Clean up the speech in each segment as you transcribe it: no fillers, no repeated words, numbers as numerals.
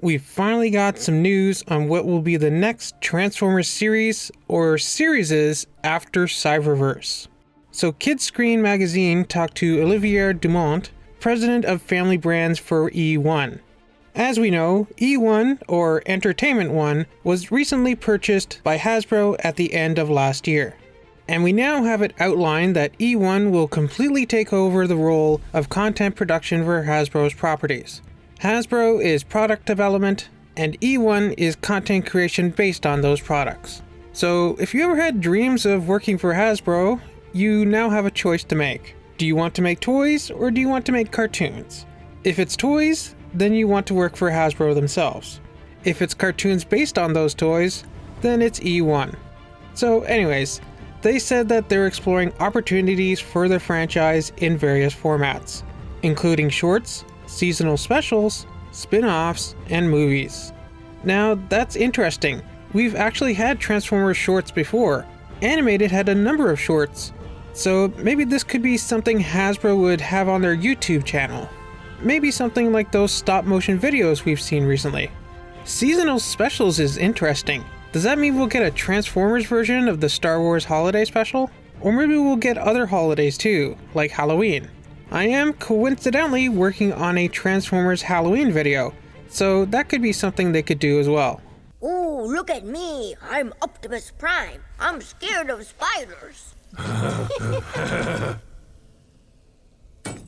we finally got some news on what will be the next Transformers series or series after Cyberverse. So Kidscreen magazine talked to Olivier Dumont, president of family brands for eOne. As we know, eOne, or Entertainment One, was recently purchased by Hasbro at the end of last year. And we now have it outlined that eOne will completely take over the role of content production for Hasbro's properties. Hasbro is product development, and eOne is content creation based on those products. So if you ever had dreams of working for Hasbro, you now have a choice to make. Do you want to make toys, or do you want to make cartoons? If it's toys, then you want to work for Hasbro themselves. If it's cartoons based on those toys, then it's eOne. So anyways, they said that they're exploring opportunities for the franchise in various formats, including shorts, seasonal specials, spin-offs, and movies. Now that's interesting. We've actually had Transformers shorts before. Animated had a number of shorts, so maybe this could be something Hasbro would have on their YouTube channel. Maybe something like those stop-motion videos we've seen recently. Seasonal specials is interesting. Does that mean we'll get a Transformers version of the Star Wars Holiday Special? Or maybe we'll get other holidays too, like Halloween. I am coincidentally working on a Transformers Halloween video, so that could be something they could do as well. Ooh, look at me. I'm Optimus Prime. I'm scared of spiders.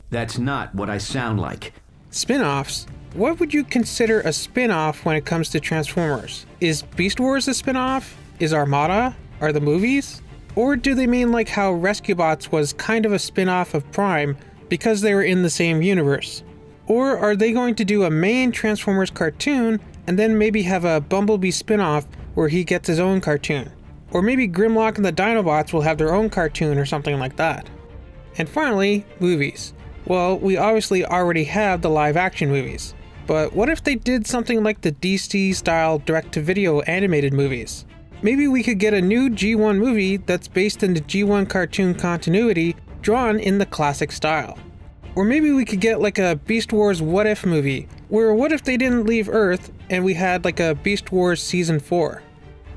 That's not what I sound like. Spin-offs? What would you consider a spin-off when it comes to Transformers? Is Beast Wars a spin-off? Is Armada? Are the movies? Or do they mean like how Rescue Bots was kind of a spin-off of Prime because they were in the same universe? Or are they going to do a main Transformers cartoon and then maybe have a Bumblebee spin-off where he gets his own cartoon? Or maybe Grimlock and the Dinobots will have their own cartoon or something like that. And finally, movies. Well, we obviously already have the live-action movies, but what if they did something like the DC-style direct-to-video animated movies? Maybe we could get a new G1 movie that's based in the G1 cartoon continuity, drawn in the classic style. Or maybe we could get like a Beast Wars What If movie, where what if they didn't leave Earth and we had like a Beast Wars Season 4?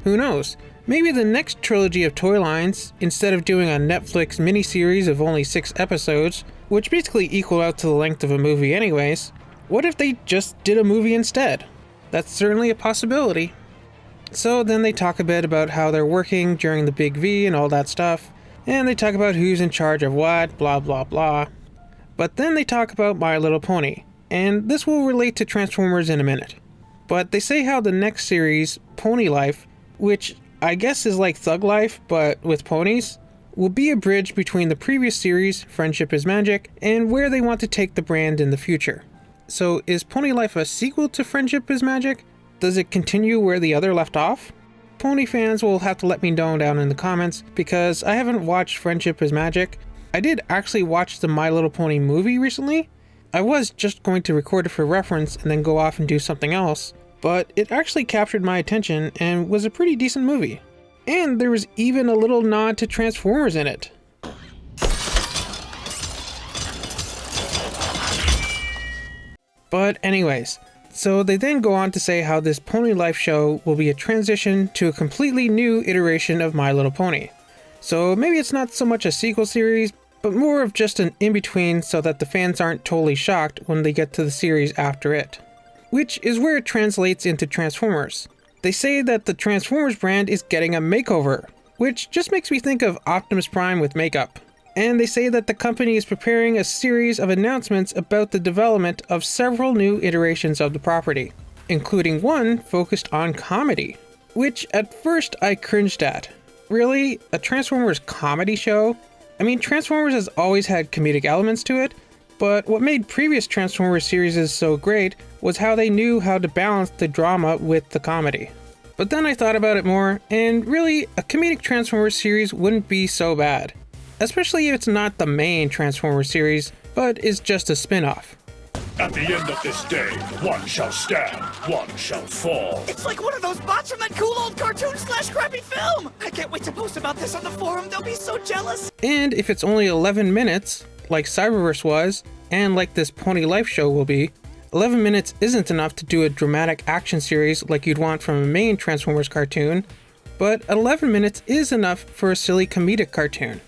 Who knows? Maybe the next trilogy of toy lines, instead of doing a Netflix miniseries of only 6 episodes, which basically equal out to the length of a movie anyways, what if they just did a movie instead? That's certainly a possibility. So then they talk a bit about how they're working during the Big V and all that stuff, and they talk about who's in charge of what, blah blah blah. But then they talk about My Little Pony, and this will relate to Transformers in a minute. But they say how the next series, Pony Life, which I guess is like Thug Life, but with ponies, will be a bridge between the previous series, Friendship is Magic, and where they want to take the brand in the future. So is Pony Life a sequel to Friendship is Magic? Does it continue where the other left off? Pony fans will have to let me know down in the comments, because I haven't watched Friendship is Magic. I did actually watch the My Little Pony movie recently. I was just going to record it for reference and then go off and do something else, but it actually captured my attention and was a pretty decent movie. And there was even a little nod to Transformers in it. But anyways, so they then go on to say how this Pony Life show will be a transition to a completely new iteration of My Little Pony. So maybe it's not so much a sequel series, but more of just an in-between so that the fans aren't totally shocked when they get to the series after it. Which is where it translates into Transformers. They say that the Transformers brand is getting a makeover, which just makes me think of Optimus Prime with makeup. And they say that the company is preparing a series of announcements about the development of several new iterations of the property, including one focused on comedy, which at first I cringed at. Really? A Transformers comedy show? I mean, Transformers has always had comedic elements to it, but what made previous Transformers series so great was how they knew how to balance the drama with the comedy. But then I thought about it more, and really, a comedic Transformers series wouldn't be so bad. Especially if it's not the main Transformers series, but is just a spin-off. At the end of this day, one shall stand, one shall fall. It's like one of those bots from that cool old cartoon / crappy film! I can't wait to post about this on the forum, they'll be so jealous! And if it's only 11 minutes, like Cyberverse was, and like this Pony Life show will be, 11 minutes isn't enough to do a dramatic action series like you'd want from a main Transformers cartoon, but 11 minutes is enough for a silly comedic cartoon.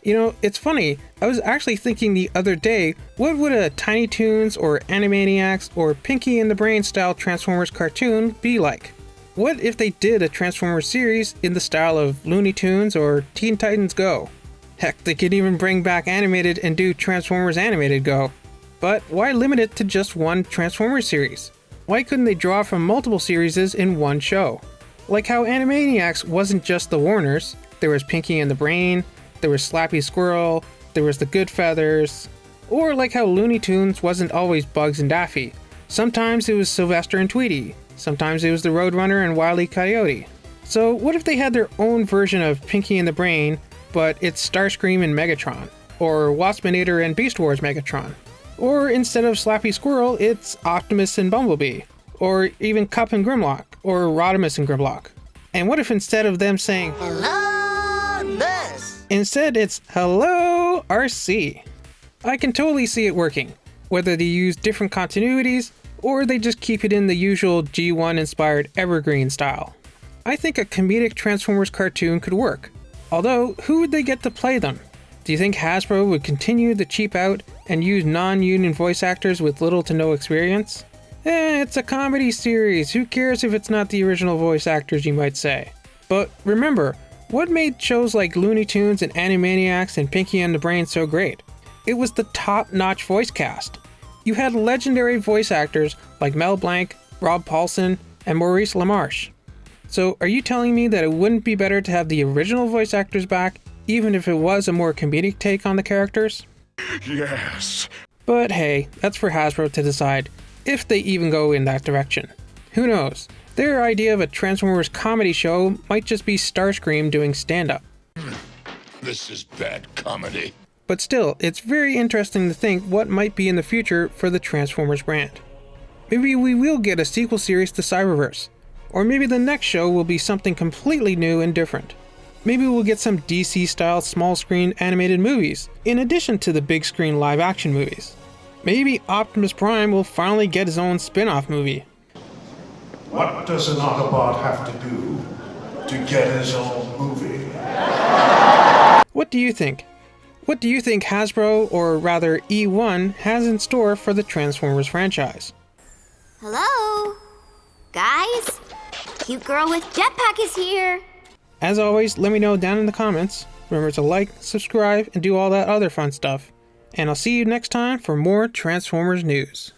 You know, it's funny, I was actually thinking the other day, what would a Tiny Toons or Animaniacs or Pinky and the Brain style Transformers cartoon be like? What if they did a Transformers series in the style of Looney Tunes or Teen Titans Go? Heck, they could even bring back animated and do Transformers Animated Go. But why limit it to just one Transformers series? Why couldn't they draw from multiple series in one show? Like how Animaniacs wasn't just the Warners, there was Pinky and the Brain, there was Slappy Squirrel, there was the Good Feathers, or like how Looney Tunes wasn't always Bugs and Daffy. Sometimes it was Sylvester and Tweety, sometimes it was the Roadrunner and Wile E. Coyote. So what if they had their own version of Pinky and the Brain, but it's Starscream and Megatron, or Waspinator and Beast Wars Megatron? Or instead of Slappy Squirrel, it's Optimus and Bumblebee, or even Cup and Grimlock, or Rodimus and Grimlock. And what if instead of them saying, "Hello, this," instead it's, "Hello, RC"? I can totally see it working, whether they use different continuities, or they just keep it in the usual G1 inspired evergreen style. I think a comedic Transformers cartoon could work, although who would they get to play them? Do you think Hasbro would continue to cheap out and use non-union voice actors with little to no experience? It's a comedy series, who cares if it's not the original voice actors, you might say. But remember, what made shows like Looney Tunes and Animaniacs and Pinky and the Brain so great? It was the top-notch voice cast. You had legendary voice actors like Mel Blanc, Rob Paulsen, and Maurice LaMarche. So are you telling me that it wouldn't be better to have the original voice actors back, even if it was a more comedic take on the characters? Yes. But hey, that's for Hasbro to decide, if they even go in that direction. Who knows? Their idea of a Transformers comedy show might just be Starscream doing stand-up. This is bad comedy. But still, it's very interesting to think what might be in the future for the Transformers brand. Maybe we will get a sequel series to Cyberverse, or maybe the next show will be something completely new and different. Maybe we'll get some DC-style small-screen animated movies, in addition to the big-screen live-action movies. Maybe Optimus Prime will finally get his own spin-off movie. What does an Autobot have to do to get his own movie? What do you think? What do you think Hasbro, or rather eOne, has in store for the Transformers franchise? Hello? Guys? Cute girl with jetpack is here. As always, let me know down in the comments. Remember to like, subscribe, and do all that other fun stuff. And I'll see you next time for more Transformers news.